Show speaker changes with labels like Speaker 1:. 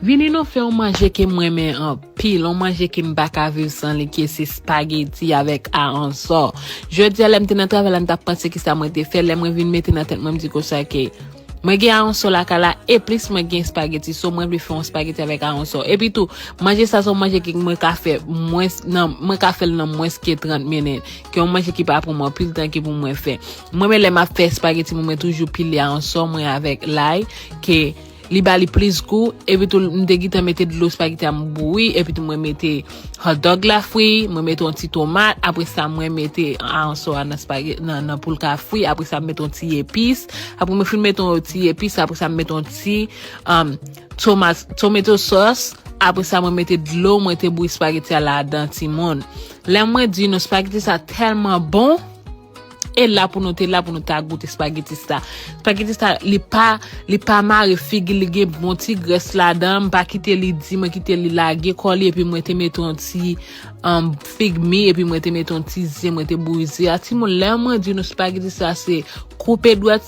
Speaker 1: Vini nous fait on manger que moi mais en pile, on manger que m'pa ka vivre sans li qui c'est spaghetti avec aranso. Je dis à l'aime dans travail on t'a pensé que ça moi te fait, l'aime vinn mettre dans tête moi me dit que ça que moi gen aranso la kala et plus moi gen spaghetti, so moi lui faire un spaghetti avec aranso. Et puis tout, manger ça son manger que moi ka fait moins non, moi ka fait dans moins que 30 minutes, que on manger qui pas pour moi pile temps qui pour moi faire. Moi mais l'aime faire spaghetti moi toujours pile aranso moi avec l'ail que li ba li plus goût et puis tout m'te gita mettre de l'eau spaghetti à bouillir et puis tout moi mettre hot dog la fouille moi mettre un petit tomate après ça moi mettre en soir dans spaghetti dans pour le fouille après ça mettre un petit épice après moi mettre un petit épice après ça mettre un petit tomato sauce après ça moi mettre de l'eau moi mettre bouillir spaghetti là dedans timon là moi dit nos spaghetti ça tellement bon. Et là pour nous ta goûter spaghetti ça li pas marre figue li gen bon ti graisse là-dedans pas quitter li di moi quitter li laguer coller et puis moi te mettre un petit figue mi et puis moi te mettre un petit zé moi te bouillir a ti mon là moi dit nos spaghetti ça c'est couper droite